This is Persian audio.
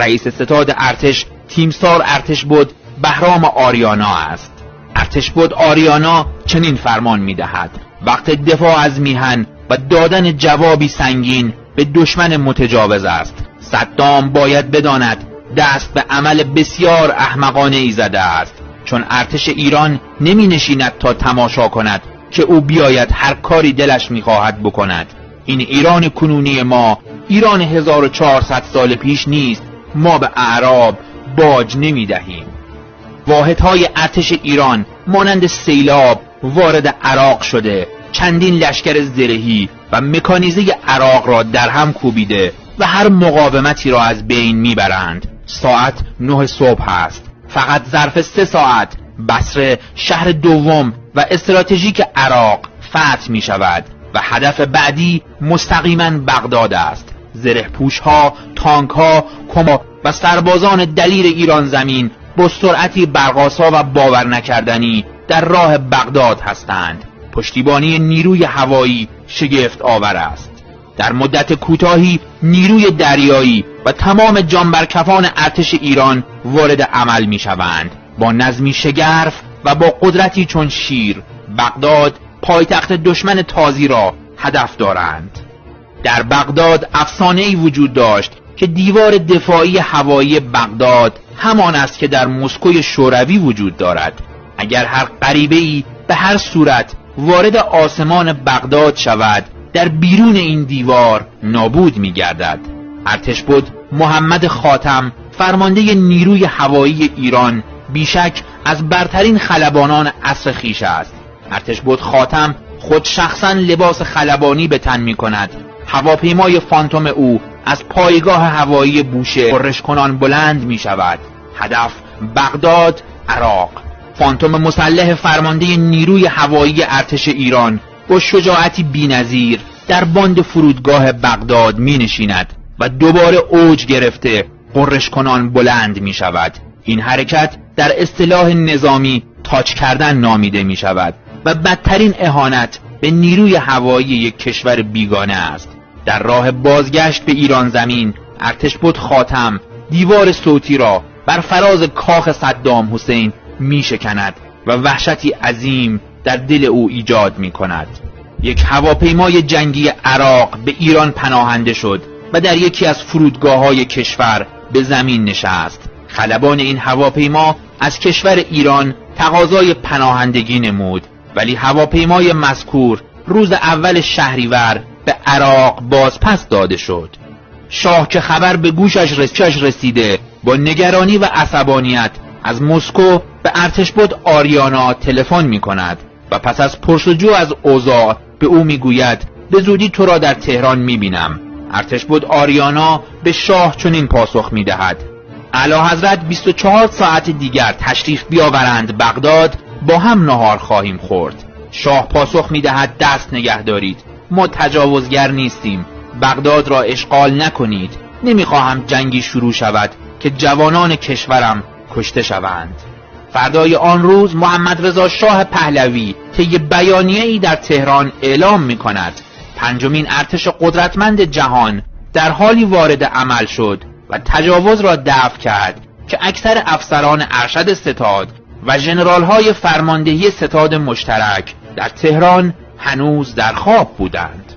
رئیس ستاد ارتش تیمسار ارتشبد بهرام آریانا است. ارتشبد آریانا چنین فرمان می‌دهد: وقت دفاع از میهن و دادن جوابی سنگین به دشمن متجاوز است. صدام باید بداند دست به عمل بسیار احمقانه ای زده است، چون ارتش ایران نمی نشیند تا تماشا کند که او بیاید هر کاری دلش می خواهد بکند. این ایران کنونی ما ایران 1400 سال پیش نیست. ما به اعراب باج نمی دهیم. واحدهای ارتش ایران مانند سیلاب وارد عراق شده، چندین لشکر زرهی و مکانیزه عراق را در هم کوبیده و هر مقاومتی را از بین میبرند. ساعت 9 صبح است. فقط ظرف 3 ساعت بصره شهر دوم و استراتژیک عراق فتح می شود و هدف بعدی مستقیما بغداد است. زره‌پوش‌ها، تانک‌ها، کما و سربازان دلیر ایران زمین با سرعتی برق‌آسا و باور نکردنی در راه بغداد هستند. پشتیبانی نیروی هوایی شگفت آور است. در مدت کوتاهی نیروی دریایی و تمام جانبرکفان ارتش ایران وارد عمل می شوند. با نظمی شگرف و با قدرتی چون شیر بغداد پایتخت دشمن تازی را هدف دارند. در بغداد افسانه‌ای وجود داشت که دیوار دفاعی هوایی بغداد همان است که در مسکوی شوروی وجود دارد. اگر هر غریبه‌ای به هر صورت وارد آسمان بغداد شود، در بیرون این دیوار نابود می گردد. ارتشبد محمد خاتم فرمانده نیروی هوایی ایران بیشک از برترین خلبانان عصر خویش است. ارتشبد خاتم خود شخصا لباس خلبانی به تن می کند. هواپیمای فانتوم او از پایگاه هوایی بوشه غرش کنان بلند می شود. هدف بغداد، عراق. فانتوم مسلح فرمانده نیروی هوایی ارتش ایران با شجاعتی بی‌نظیر در باند فرودگاه بغداد می نشیند و دوباره اوج گرفته غرش کنان بلند می شود. این حرکت در اصطلاح نظامی تاچ کردن نامیده می شود و بدترین اهانت به نیروی هوایی یک کشور بیگانه است. در راه بازگشت به ایران زمین ارتشبد خاتم دیوار صوتی را بر فراز کاخ صدام حسین می شکند و وحشتی عظیم در دل او ایجاد می کند. یک هواپیمای جنگی عراق به ایران پناهنده شد و در یکی از فرودگاه‌های کشور به زمین نشست. خلبان این هواپیما از کشور ایران تقاضای پناهندگی نمود، ولی هواپیمای مذکور روز اول شهریور به عراق بازپس داده شد. شاه که خبر به گوشش رسیده با نگرانی و عصبانیت از مسکو به ارتشبد آریانا تلفن می کند و پس از پرسجو از اوضاع به او می گوید به زودی تو را در تهران می بینم. ارتشبد آریانا به شاه چنین پاسخ می دهد: اعلیحضرت 24 ساعت دیگر تشریف بیاورند بغداد، با هم نهار خواهیم خورد. شاه پاسخ می دهد دست نگه دارید، ما تجاوزگر نیستیم، بغداد را اشغال نکنید. نمی خواهم جنگی شروع شود که جوانان کشورم کشته شوند. فردای آن روز محمد رضا شاه پهلوی طی بیانیه‌ای در تهران اعلام می کند: پنجمین ارتش قدرتمند جهان در حالی وارد عمل شد و تجاوز را دفع کرد که اکثر افسران ارشد ستاد و ژنرال‌های فرماندهی ستاد مشترک در تهران هنوز در خواب بودند.